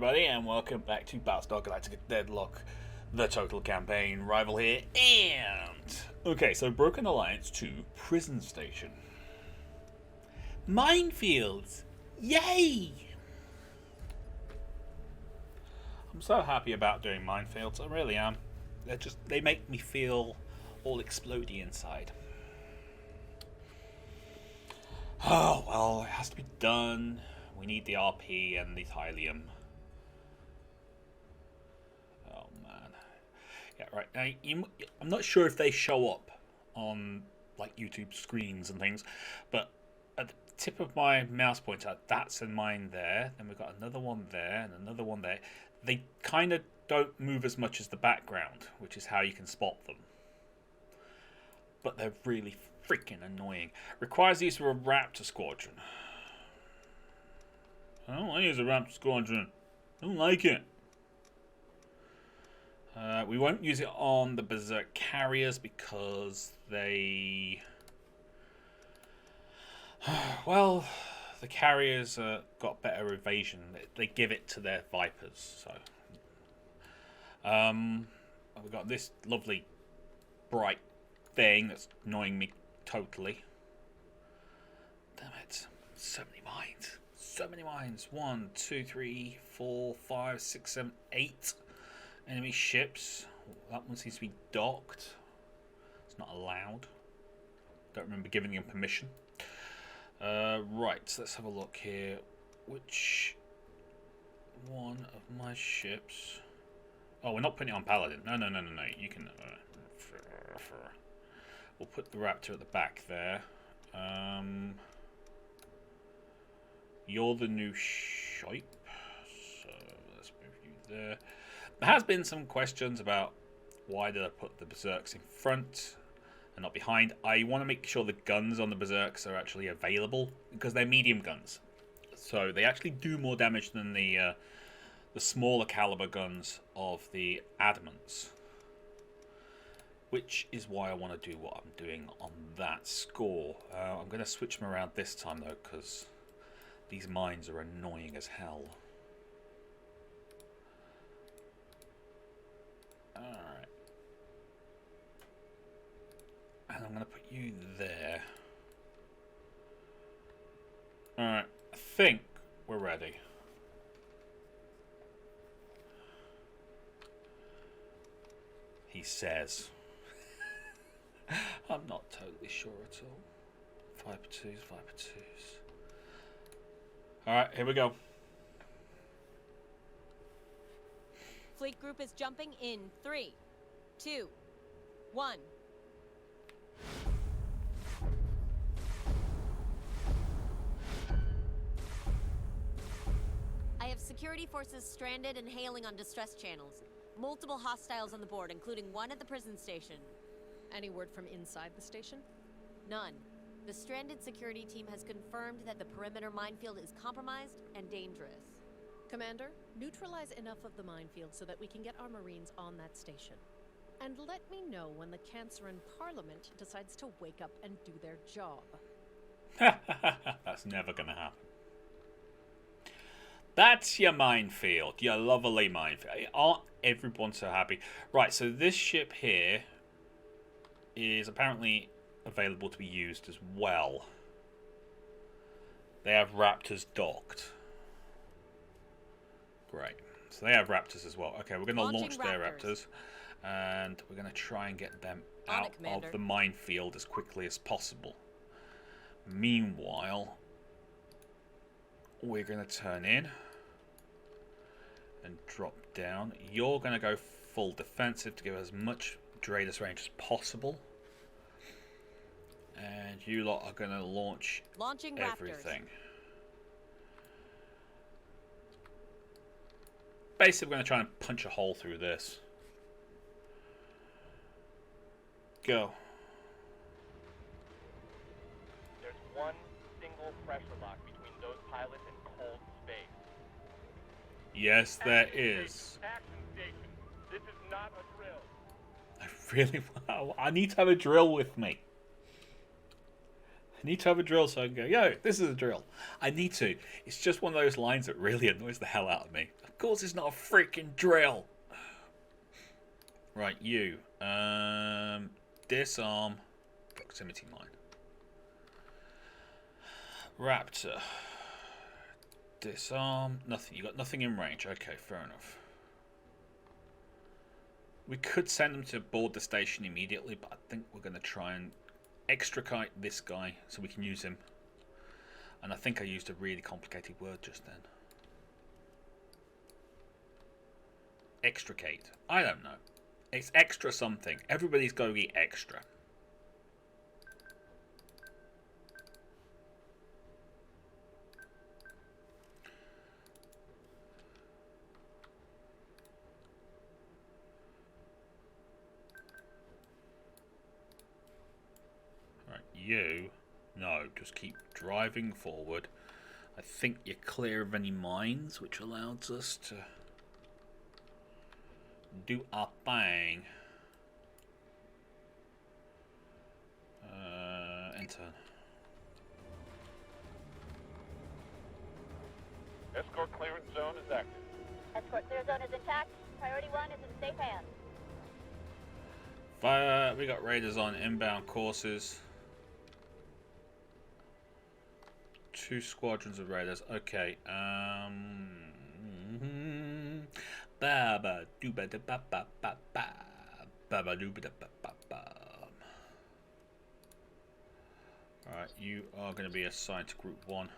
everybody, and welcome back to Battlestar Galactica Deadlock, the total campaign rival here, and... Okay, so Broken Alliance to Prison Station. Minefields! Yay! I'm so happy about doing minefields, I really am. They make me feel all explodey inside. Oh, well, it has to be done. We need the RP and the thylium. Oh, man. Yeah, right. Now, I'm not sure if they show up on, like, YouTube screens and things, but at the tip of my mouse pointer, that's a mine there. Then we've got another one there and another one there. They kind of don't move as much as the background, which is how you can spot them. But they're really freaking annoying. Requires the use of a Raptor squadron. I don't want to use a Raptor squadron. I don't like it. We won't use it on the Berserk carriers because they... well, the carriers got better evasion. They give it to their Vipers. So, we've got this lovely bright thing that's annoying me totally. Damn it. So many mines. So many mines. 1, 2, 3, 4, 5, 6, 7, 8 enemy ships. That one seems to be docked. It's not allowed. Don't remember giving him permission. Right, so let's have a look here. Which one of my ships... Oh, we're not putting it on Paladin. No. You can... We'll put the Raptor at the back there. You're the new shape, so let's move you there. There has been some questions about why did I put the Berserks in front and not behind. I want to make sure the guns on the Berserks are actually available because they're medium guns, so they actually do more damage than the smaller caliber guns of the Adamants. Which is why I want to do what I'm doing on that score. I'm going to switch them around this time though, because these mines are annoying as hell. Alright. And I'm going to put you there. Alright, I think we're ready. He says. I'm not totally sure at all. Viper 2s. Alright, here we go. Fleet group is jumping in 3, 2, 1. I have security forces stranded and hailing on distress channels. Multiple hostiles on the board, including one at the prison station. Any word from inside the station? None. The stranded security team has confirmed that the perimeter minefield is compromised and dangerous. Commander, neutralize enough of the minefield so that we can get our Marines on that station. And let me know when the Canceran Parliament decides to wake up and do their job. That's never going to happen. That's your minefield. Your lovely minefield. Aren't everyone so happy? Right, so this ship here is apparently available to be used as well. They have Raptors docked. Great. So they have Raptors as well. Okay, we're going to launch their Raptors. And we're going to try and get them out of the minefield as quickly as possible. Meanwhile, we're going to turn in and drop down. You're going to go full defensive to give us as much radius range as possible. And you lot are going to launch everything. Raptors. Basically, we're going to try and punch a hole through this. Go. There's one single pressure lock between those pilots and cold space. Yes, there is. Action station. This is not a drill. I really... I need to have a drill with me. need to have a drill so I can go, yo, this is a drill. I need to. It's just one of those lines that really annoys the hell out of me. Of course it's not a freaking drill. Right, you. Disarm. Proximity mine. Raptor. Disarm. Nothing. You got nothing in range. Okay, fair enough. We could send them to board the station immediately, but I think we're going to try and extricate this guy so we can use him. And I think I used a really complicated word just then. Extricate. I don't know. It's extra something. Everybody's got to be extra. You, no, just keep driving forward. I think you're clear of any mines, which allows us to do our thing. Enter. Escort clearance zone is active. Escort clear zone is intact. Priority 1 is in safe hands. Fire, we got raiders on inbound courses. 2 squadrons of raiders. Okay. Baba dooba da ba ba ba ba. Baba dooba da ba ba ba. Alright, you are going to be assigned to Group 1.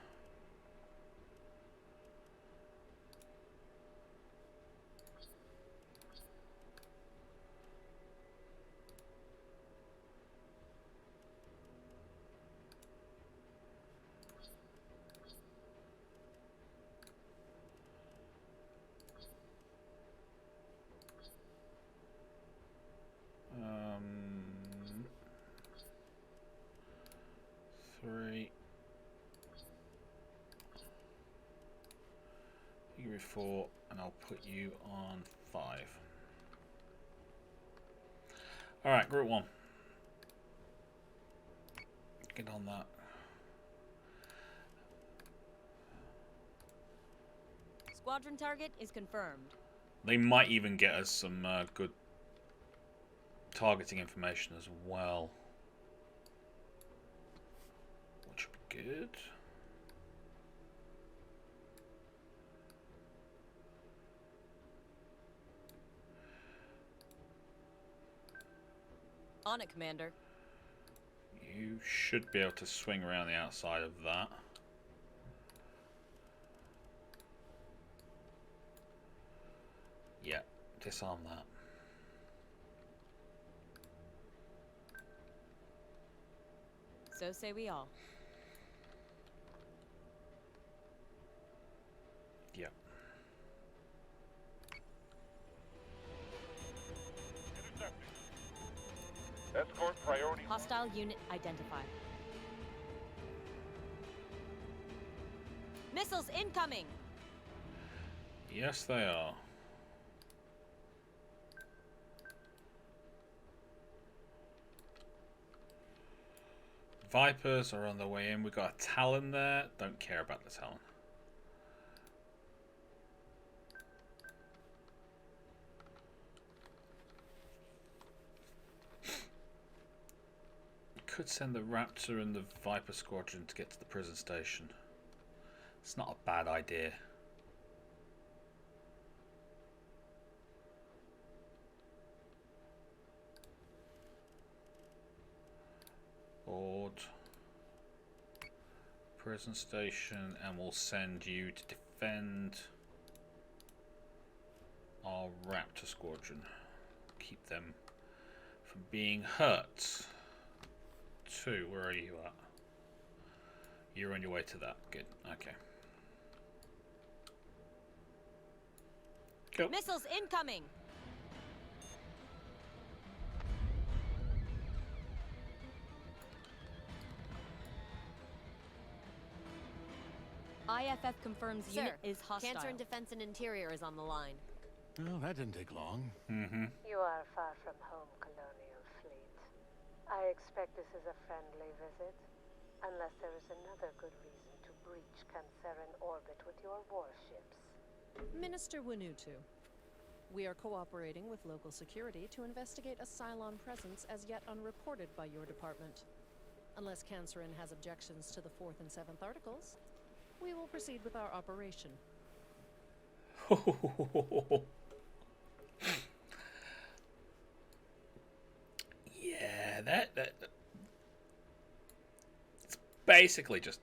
You be 4, and I'll put you on 5. Alright, Group 1. Get on that. Squadron target is confirmed. They might even get us some good targeting information as well. Which would be good. On it, Commander. You should be able to swing around the outside of that. Yeah, disarm that. So say we all. Yeah. Escort priority. Hostile unit identified. Missiles incoming! Yes, they are. Vipers are on their way in. We've got a Talon there. Don't care about the Talon. Could send the Raptor and the Viper squadron to get to the prison station. It's not a bad idea. Board prison station, and we'll send you to defend our Raptor squadron. Keep them from being hurt. 2, where are you at? You're on your way to that. Good. Okay. Go. Missiles incoming! IFF confirms Sir, unit is hostile. Cancer and Defense and Interior is on the line. Well, that didn't take long. Mm-hmm. You are far from home, Colonial fleet. I expect this is a friendly visit. Unless there is another good reason to breach Canceran orbit with your warships. Minister Winutu, we are cooperating with local security to investigate a Cylon presence as yet unreported by your department. Unless Canceran has objections to the 4th and 7th articles, we will proceed with our operation. Yeah, that it's basically just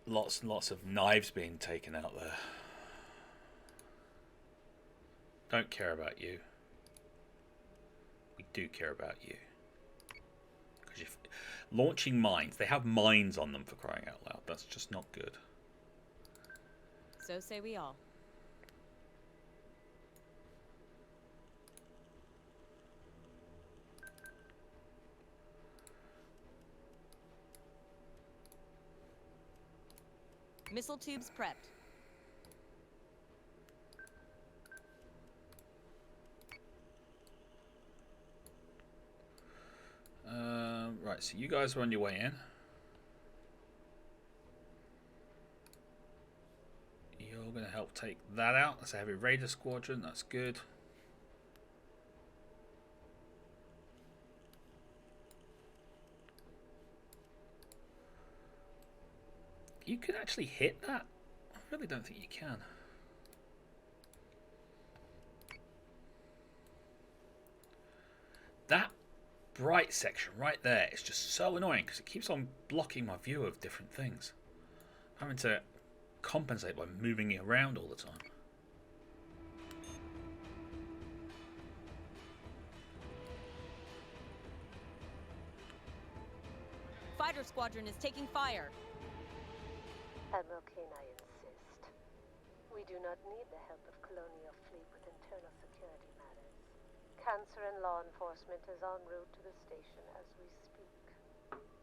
lots and lots of knives being taken out there. Don't care about you. We do care about you. Because you're launching mines. They have mines on them, for crying out loud. That's just not good. So say we all. Missile tubes prepped. Right, so you guys are on your way in. You're going to help take that out. That's a heavy raider squadron. That's good. You can actually hit that? I really don't think you can. That bright section right there is just so annoying because it keeps on blocking my view of different things. I'm having to compensate by moving it around all the time. Fighter squadron is taking fire. Admiral Kane, I insist. We do not need the help of Colonial fleet with internal security matters. Canceran law enforcement is en route to the station as we speak.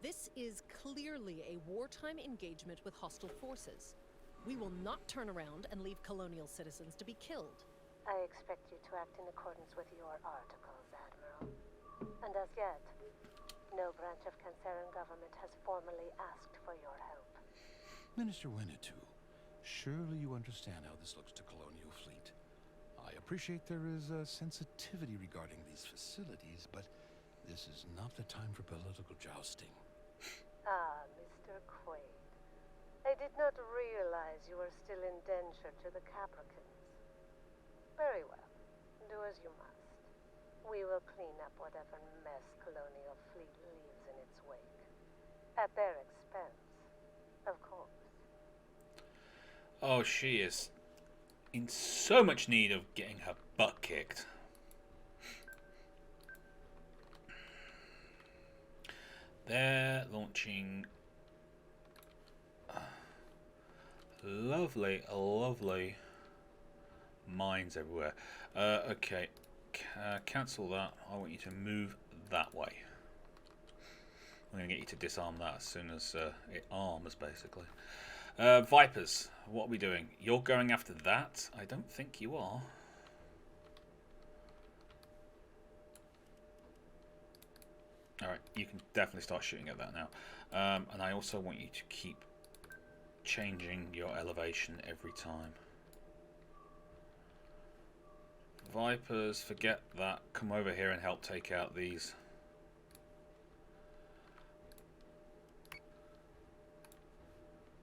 This is clearly a wartime engagement with hostile forces. We will not turn around and leave Colonial citizens to be killed. I expect you to act in accordance with your articles, Admiral. And as yet, no branch of Canceran government has formally asked for your help. Minister Winnetou, surely you understand how this looks to Colonial fleet. I appreciate there is a sensitivity regarding these facilities, but this is not the time for political jousting. Ah, Mr. Quaid. I did not realize you were still indentured to the Capricorns. Very well. Do as you must. We will clean up whatever mess Colonial fleet leaves in its wake. At their expense, of course. Oh, she is in so much need of getting her butt kicked. They're launching lovely, lovely mines everywhere. Okay, cancel that. I want you to move that way. I'm going to get you to disarm that as soon as it arms, basically. Vipers, what are we doing? You're going after that? I don't think you are. Alright, you can definitely start shooting at that now. And I also want you to keep changing your elevation every time. Vipers, forget that. Come over here and help take out these.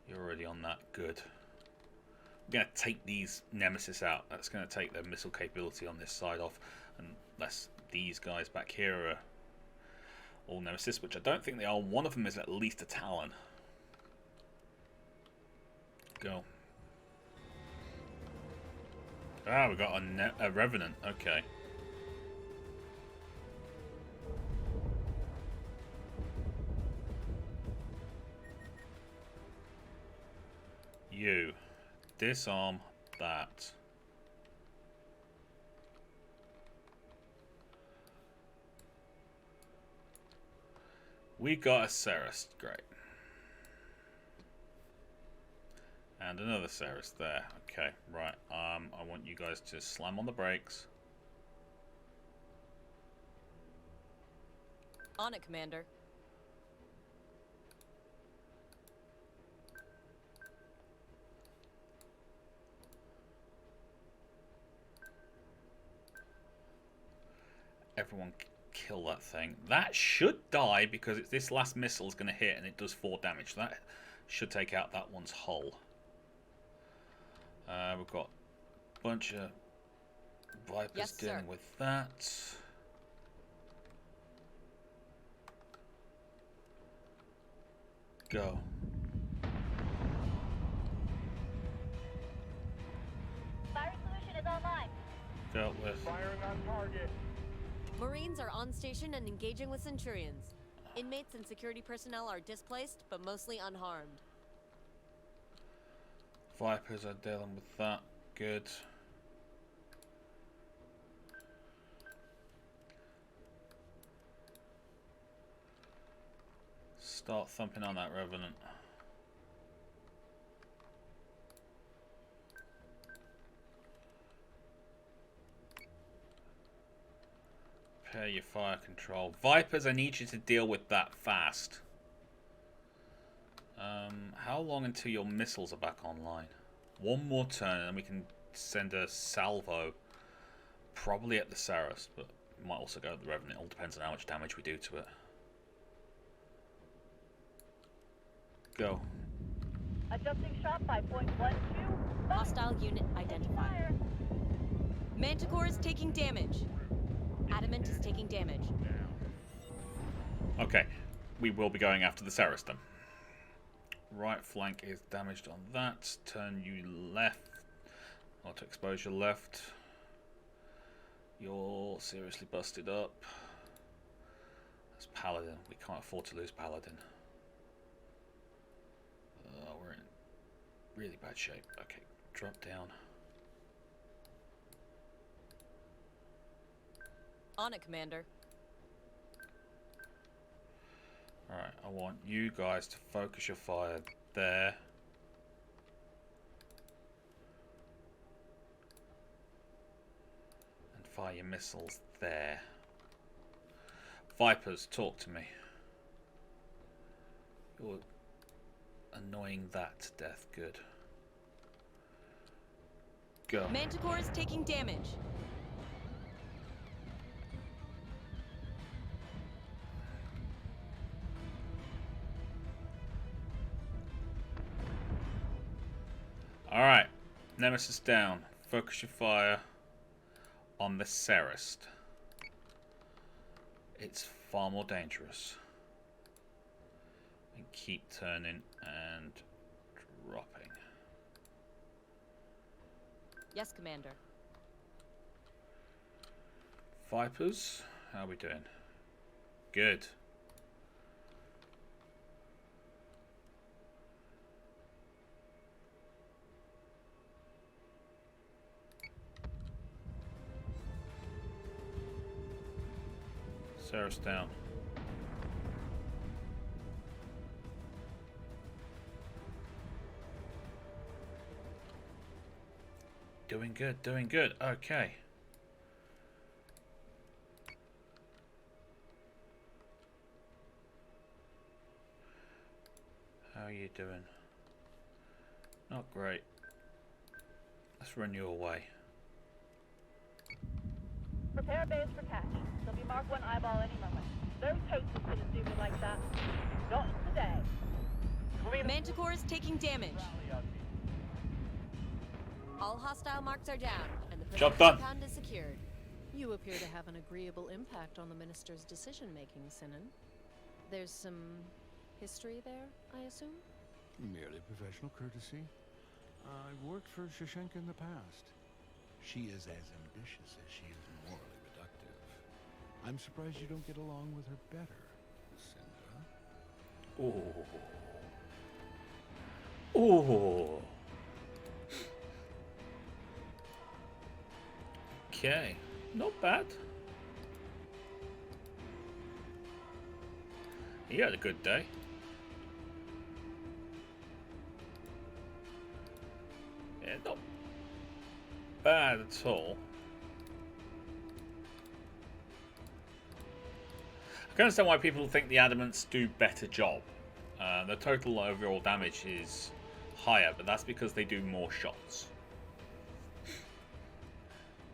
You're already on that. Good. We're going to take these Nemesis out. That's going to take their missile capability on this side off. Unless these guys back here are all Nemesis, which I don't think they are. One of them is at least a Talon. Go. Ah, we got a Revenant. Okay. You disarm that. We got a Ceres, great. And another Ceres there. Okay, right. I want you guys to slam on the brakes. On it, Commander. Everyone kill that thing. That should die because it's this last missile is going to hit and it does 4 damage. That should take out that one's hull. We've got a bunch of Vipers dealing with that. Go. Fire solution is online. Dealt with. Firing on target. Marines are on station and engaging with Centurions. Inmates and security personnel are displaced, but mostly unharmed. Vipers are dealing with that. Good. Start thumping on that Revenant. Prepare your fire control. Vipers, I need you to deal with that fast. How long until your missiles are back online? One more turn and we can send a salvo. Probably at the Saras, but might also go at the Revenant. It all depends on how much damage we do to it. Go. Adjusting shot by .12. Hostile unit identified. Manticore is taking damage. Adamant is taking damage. Okay, we will be going after the Saras then. Right flank is damaged on that. Turn you left. Auto exposure left. You're seriously busted up. That's Paladin. We can't afford to lose Paladin. We're in really bad shape. Okay, drop down. On it, Commander. Alright, I want you guys to focus your fire there. And fire your missiles there. Vipers, talk to me. You're annoying that to death. Good. Go. Manticore is taking damage. Alright, Nemesis down. Focus your fire on the Sarist. It's far more dangerous. And keep turning and dropping. Yes, Commander. Vipers, how are we doing? Good. Sarah's down. Doing good, doing good. Okay. How are you doing? Not great. Let's run you away. Prepare base for catch. There'll be Mark 1 eyeball any moment. Those hosts couldn't do me like that. Not today. Manticore is taking damage. All hostile marks are down, and the Job prison done. compound is secured. You appear to have an agreeable impact on the Minister's decision-making, Sinan. There's some history there, I assume? Merely professional courtesy. I've worked for Shashenka in the past. She is as ambitious as she is morally reductive. I'm surprised you don't get along with her better, Lucinda. Oh. Oh. Okay, not bad. He had a good day. Yeah, not bad at all. I can understand why people think the Adamants do better job. The total overall damage is higher, but that's because they do more shots.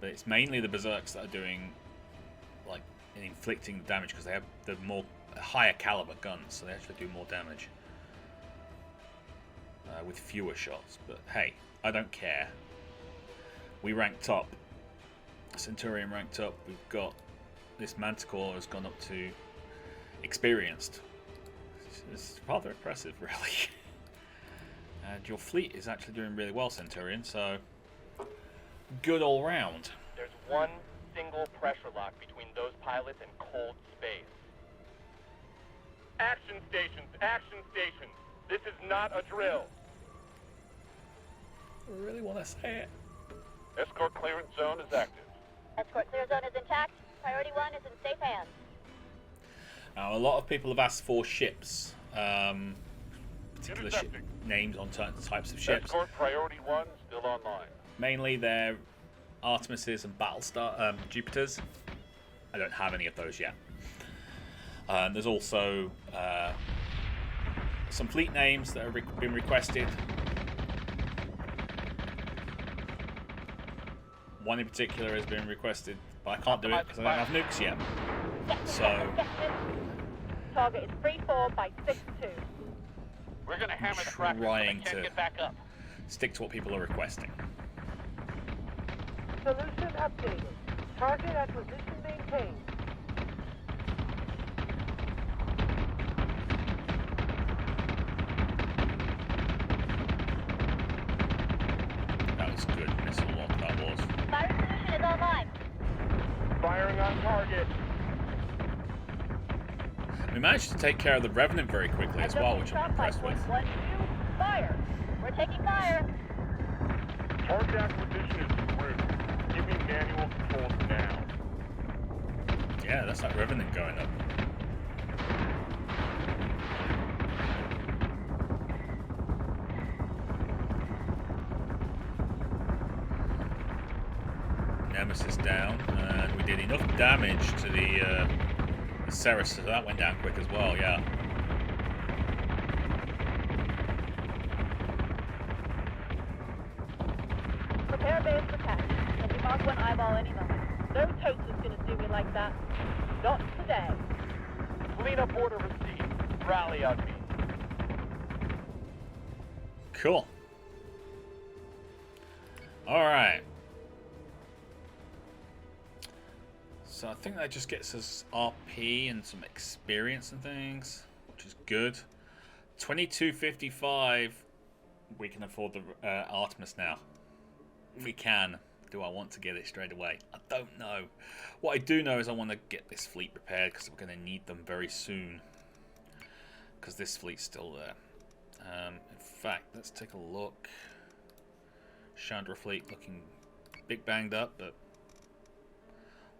But it's mainly the Berserks that are doing, like, inflicting damage because they have the higher caliber guns, so they actually do more damage with fewer shots. But hey, I don't care. We ranked up. Centurion ranked up. We've got this Manticore has gone up to experienced. It's rather impressive, really. And your fleet is actually doing really well, Centurion, so good all round. There's one single pressure lock between those pilots and cold space. Action stations! Action stations! This is not a drill! I really want to say it. Escort clearance zone is active. Escort clear zone is intact. Priority 1 is in safe hands. Now, a lot of people have asked for ships, particular ship names on certain types of ships. Escort priority 1 still online. Mainly they're Artemises and Battlestar Jupiters. I don't have any of those yet. There's also some fleet names that have been requested. One in particular has been requested, but I can't do it because I don't have nukes yet. So Target is 3-4 by 6-2. We're gonna hammer the fractors, but I can't get back up. Stick to what people are requesting. Solution updated. Target acquisition maintained. That was good missile lock, that was. Fire solution is online. Firing on target. We managed to take care of the Revenant very quickly as well, which I'm impressed with. 1-2, fire. We're taking fire. Target acquisition is through. Give me manual controls now. Yeah, that's that Revenant going up. Nemesis down, and we did enough damage to the Ceres, so that went down quick as well, yeah. Prepare base for catch. There'll be Mark 1 eyeball any moment. No toast is gonna do me like that. Not today. Cleanup order received. Rally on me. Cool. Alright. So I think that just gets us RP and some experience and things, which is good. 2255. We can afford the Artemis now. We can. Do I want to get it straight away? I don't know. What I do know is I want to get this fleet repaired because we're going to need them very soon. Because this fleet's still there. In fact, let's take a look. Chandra fleet looking big banged up, but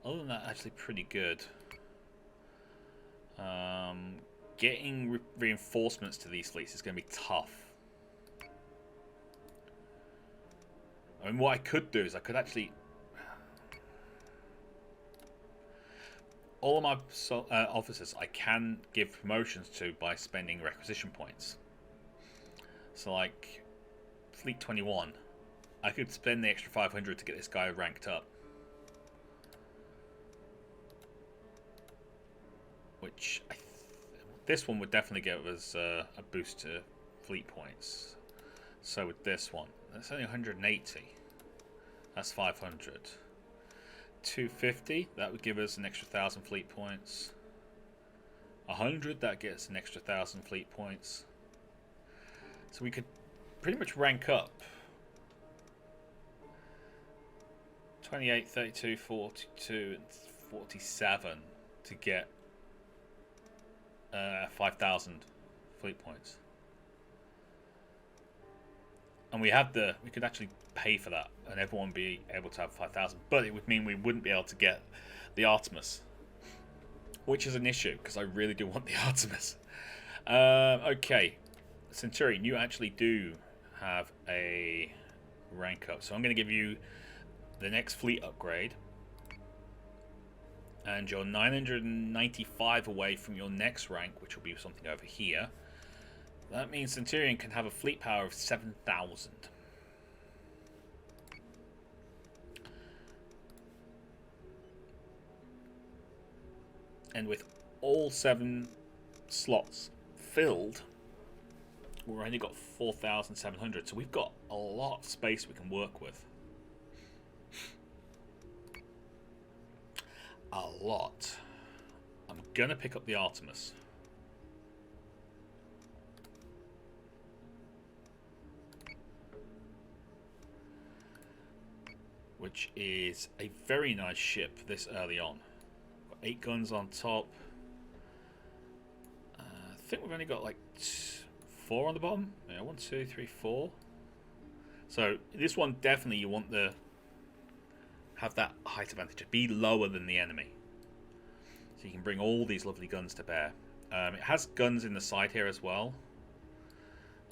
other than that, actually pretty good. Getting reinforcements to these fleets is going to be tough. I mean, what I could do is I could actually... all of my officers I can give promotions to by spending requisition points. So like Fleet 21, I could spend the extra 500 to get this guy ranked up. Which this one would definitely give us a boost to fleet points. So with this one, that's only 180. That's 500. 250, that would give us an extra 1,000 fleet points. 100, that gets an extra 1,000 fleet points. So we could pretty much rank up 28, 32, 42, and 47 to get 5,000 fleet points. And we could actually pay for that, and everyone would be able to have 5,000. But it would mean we wouldn't be able to get the Artemis, which is an issue because I really do want the Artemis. Okay, Centurion, you actually do have a rank up, so I'm going to give you the next fleet upgrade. And you're 995 away from your next rank, which will be something over here. That means Centurion can have a fleet power of 7,000. And with all 7 slots filled, we've only got 4,700, so we've got a lot of space we can work with. A lot. I'm gonna pick up the Artemis. Which is a very nice ship this early on. Got 8 guns on top. I think we've only got like 4 on the bottom. Yeah, 1, 2, 3, 4. So this one definitely you want to have that height advantage. Be lower than the enemy. So you can bring all these lovely guns to bear. It has guns in the side here as well.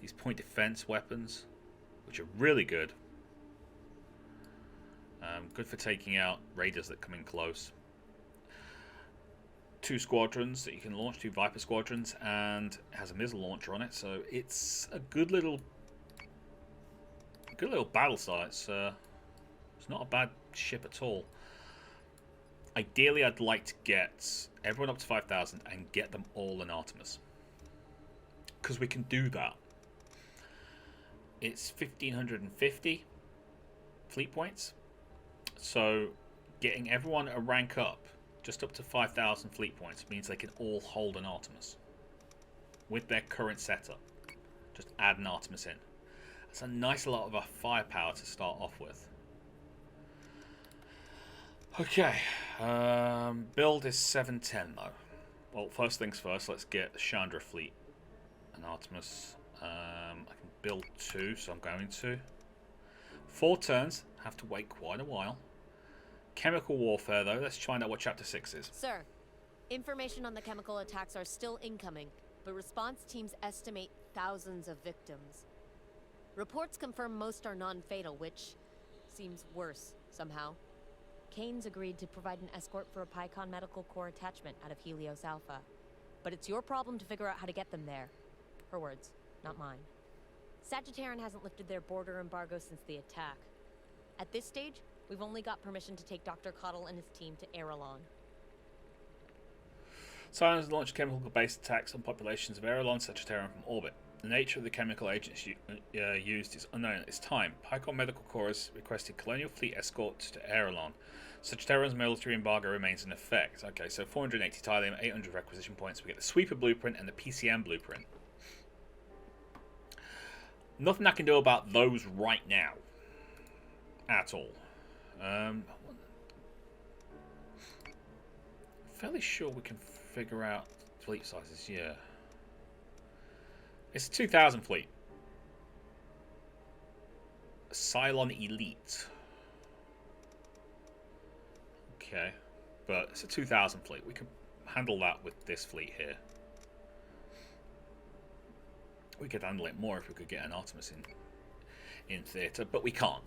These point defense weapons, which are really good. Good for taking out raiders that come in close. 2 squadrons that you can launch, 2 Viper squadrons, and it has a missile launcher on it, so it's a good little battle site. It's not a bad ship at all. Ideally, I'd like to get everyone up to 5,000 and get them all in Artemis, because we can do that. It's 1,550 fleet points, so getting everyone a rank up just up to 5,000 fleet points means they can all hold an Artemis with their current setup. Just add an Artemis in. That's a nice lot of firepower to start off with. Okay, build is 710 though. Well, first things first, let's get the Chandra fleet and Artemis. I can build 2, so I'm going to. 4 turns, have to wait quite a while. Chemical warfare though, let's find out what chapter 6 is. Sir, information on the chemical attacks are still incoming, but response teams estimate thousands of victims. Reports confirm most are non-fatal, which seems worse somehow. Kane's agreed to provide an escort for a Pycon Medical Corps attachment out of Helios Alpha. But it's your problem to figure out how to get them there. Her words, not mine. Sagittarian hasn't lifted their border embargo since the attack. At this stage, we've only got permission to take Dr. Cottle and his team to Erelon. Cylon has launched chemical-based attacks on populations of Erelon Sagittarian from orbit. The nature of the chemical agents used is unknown at this time. Pycon Medical Corps has requested Colonial fleet escorts to Erelon. Sagittarian's military embargo remains in effect. Okay, so 480 Thallium, 800 requisition points. We get the Sweeper blueprint and the PCM blueprint. Nothing I can do about those right now. At all. Fairly sure we can figure out fleet sizes, yeah. It's a 2,000 fleet. Cylon Elite. Okay, but it's a 2,000 fleet. We can handle that with this fleet here. We could handle it more if we could get an Artemis in theatre, but we can't.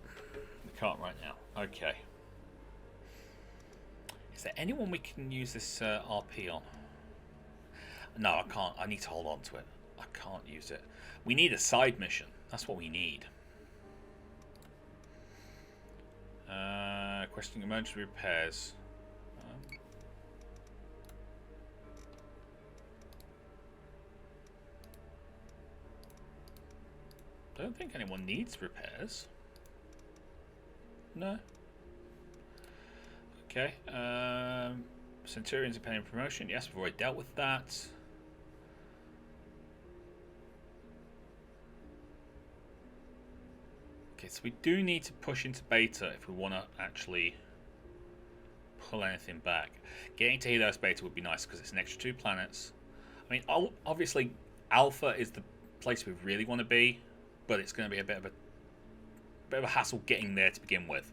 We can't right now. Okay. Is there anyone we can use this RP on? No, I can't. I need to hold on to it. I can't use it. We need a side mission. That's what we need. Questioning emergency repairs. I don't think anyone needs repairs. No. Okay. Centurions are paying promotion. Yes, we've already dealt with that. Okay, so we do need to push into beta if we want to actually pull anything back. Getting to Helios beta would be nice because it's an extra 2 planets. I mean, obviously, Alpha is the place we really want to be, but it's going to be a bit of a hassle getting there to begin with.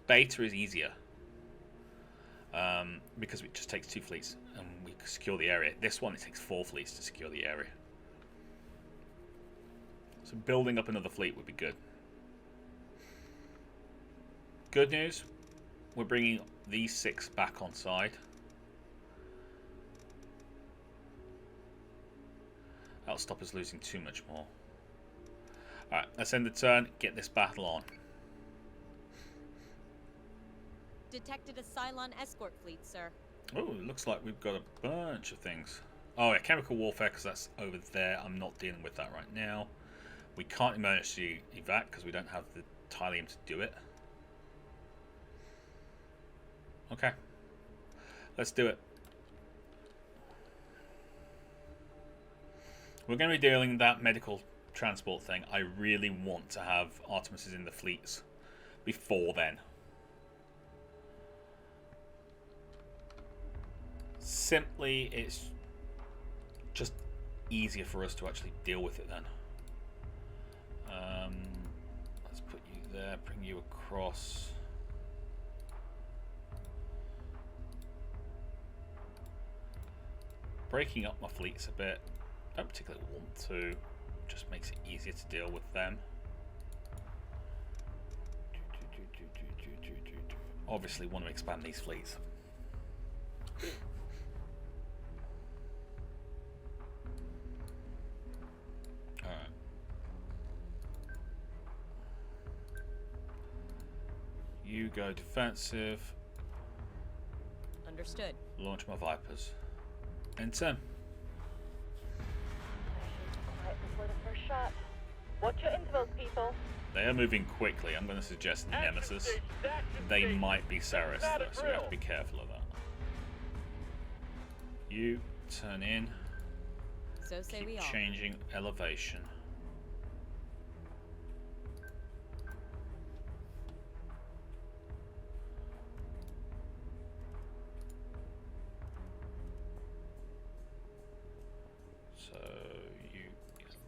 Beta is easier because it just takes 2 fleets and we secure the area. This one, it takes 4 fleets to secure the area. So building up another fleet would be good. Good news, we're bringing these 6 back on side. That'll stop us losing too much more. Alright, let's end the turn, get this battle on. Detected a Cylon escort fleet, sir. Oh, it looks like we've got a bunch of things. Oh yeah, chemical warfare, because that's over there. I'm not dealing with that right now. We can't emergency evac because we don't have the Tylium to do it. Okay. Let's do it. We're going to be dealing that medical transport thing. I really want to have Artemises in the fleets before then. Simply, it's just easier for us to actually deal with it then. Let's put you there, bring you across. Breaking up my fleets a bit. Don't particularly want to. Just makes it easier to deal with them. Obviously want to expand these fleets. Alright. You go defensive. Understood. Launch my Vipers. End turn. Quiet before the first shot. Watch your intervals, people. They are moving quickly. I'm going to suggest Nemesis. They might be Ceres, though, so we have to be careful of that. You turn in. So say Keep we all. changing elevation.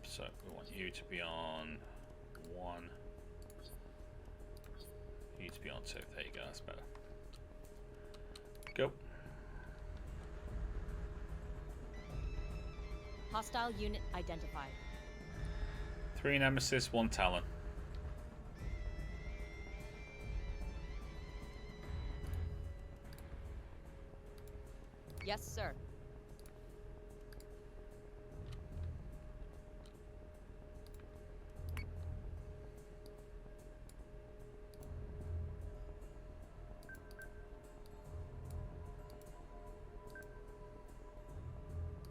So we want you to be on 1. You to be on 2. There you go. That's better. Go. Hostile unit identified. 3 Nemesis, 1 Talon. Yes, sir.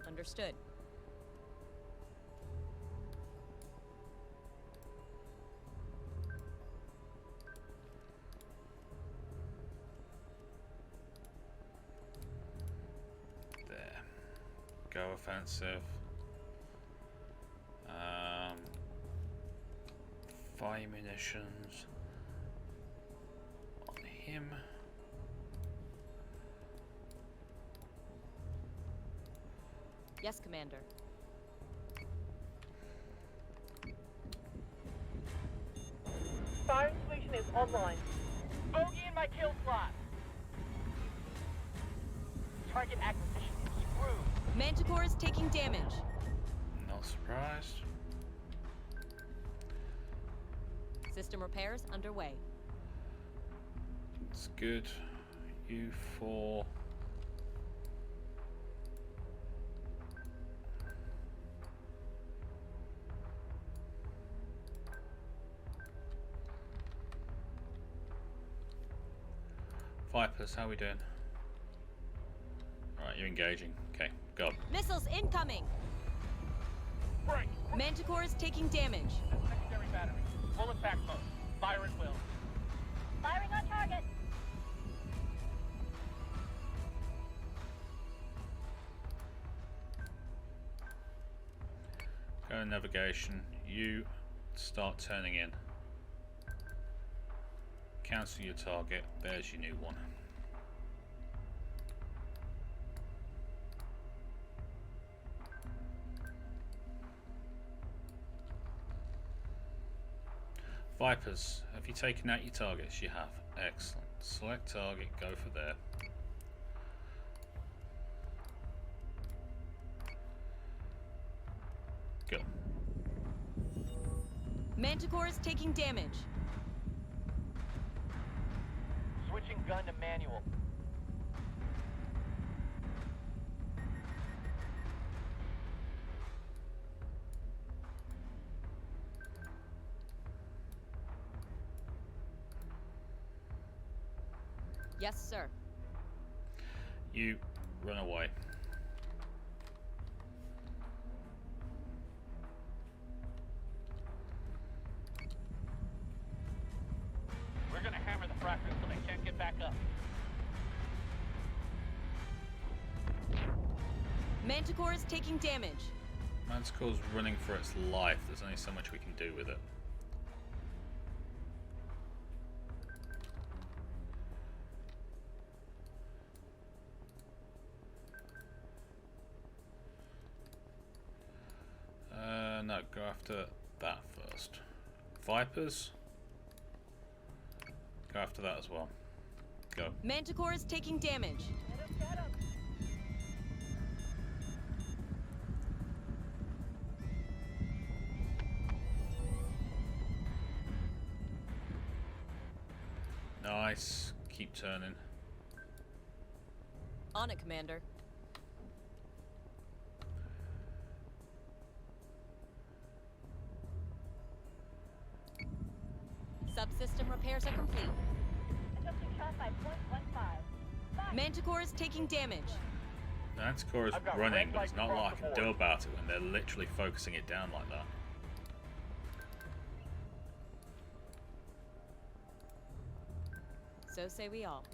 Understood. There. Go offensive. Fire munitions on him. Yes, Commander. Firing solution is online. Bogey in my kill slot. Target acquisition is screwed. Manticore is taking damage. Not surprised. System repairs underway. It's good. You 4. Vipers, how are we doing? Alright, you're engaging. Okay, go. Missiles incoming. Break. Manticore is taking damage. Secondary battery. Full attack mode. Fire at will. Firing on target. Go in navigation. You start turning in. Cancel your target. There's your new one. Vipers, have you taken out your targets? You have. Excellent. Select target, go for there. Go. Manticore is taking damage. Switching gun to manual. Yes, sir. You run away. We're gonna hammer the fractors so they can't get back up. Manticore is taking damage. Manticore's running for its life. There's only so much we can do with it. No, go after that first. Vipers. Go after that as well. Go. Manticore is taking damage. Get him. Nice. Keep turning. On it, Commander. Subsystem repairs are complete. Adjusting shot by 0.15. Manticore is taking damage. Manticore is I've got running, red but there's lights not a lot I across can the do board. about it when they're literally focusing it down like that. So say we all.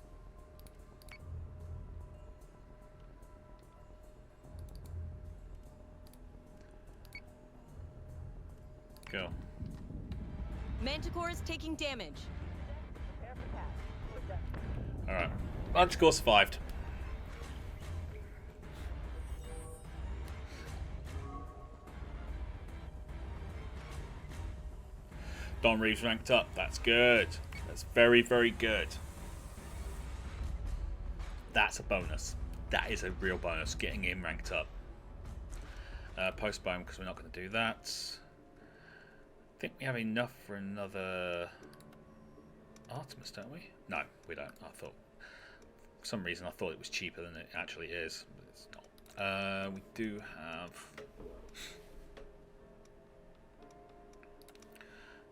Go. Manticore is taking damage. Prepare for task. We're done. Alright. Manticore survived. Don Reeves ranked up. That's good. That's very, very good. That's a bonus. That is a real bonus. Getting him ranked up. Postpone because we're not going to do that. I think we have enough for another Artemis, don't we? No, we don't. I thought, for some reason, I thought it was cheaper than it actually is. But it's not. We do have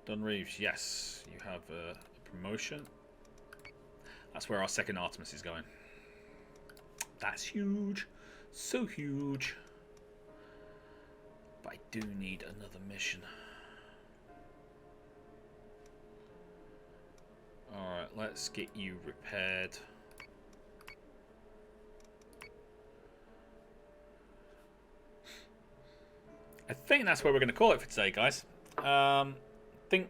Don Reeves. Yes, you have a promotion. That's where our second Artemis is going. That's huge, so huge. But I do need another mission. Alright, let's get you repaired. I think that's where we're going to call it for today, guys. I think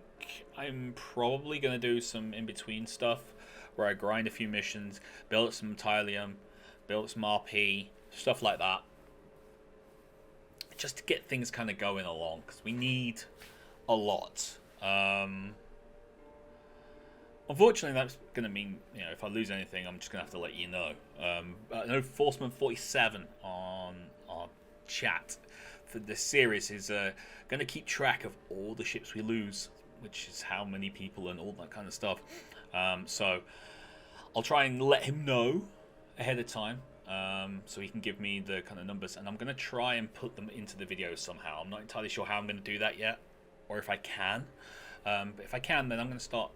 I'm probably going to do some in-between stuff where I grind a few missions, build up some Tylium, build up some RP, stuff like that. Just to get things kind of going along, because we need a lot. Unfortunately, that's going to mean, if I lose anything, I'm just going to have to let you know. I know Forceman 47 on our chat for this series is going to keep track of all the ships we lose, which is how many people and all that kind of stuff. So I'll try and let him know ahead of time, so he can give me the kind of numbers, and I'm going to try and put them into the videos somehow. I'm not entirely sure how I'm going to do that yet, or if I can. But if I can, then I'm going to start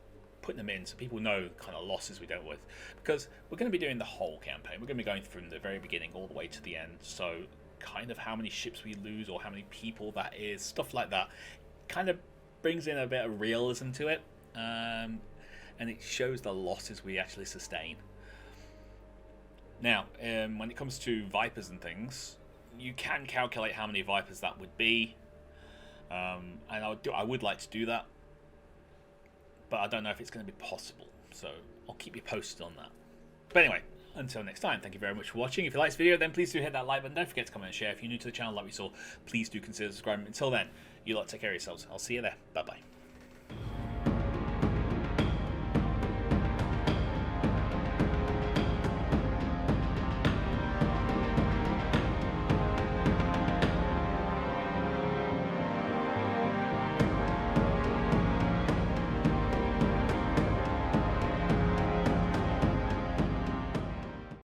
putting them in so people know the kind of losses we dealt with, because we're going to be doing the whole campaign. We're going to be going from the very beginning all the way to the end, so kind of how many ships we lose or how many people that is, stuff like that, kind of brings in a bit of realism to it, and it shows the losses we actually sustain. Now, when it comes to Vipers and things, you can calculate how many Vipers that would be, and I would like to do that, but I don't know if it's going to be possible, so I'll keep you posted on that. But anyway, until next time, thank you very much for watching. If you like this video, then please do hit that like button. Don't forget to comment and share. If you're new to the channel like we saw, please do consider subscribing. Until then, you lot take care of yourselves. I'll see you there. Bye-bye.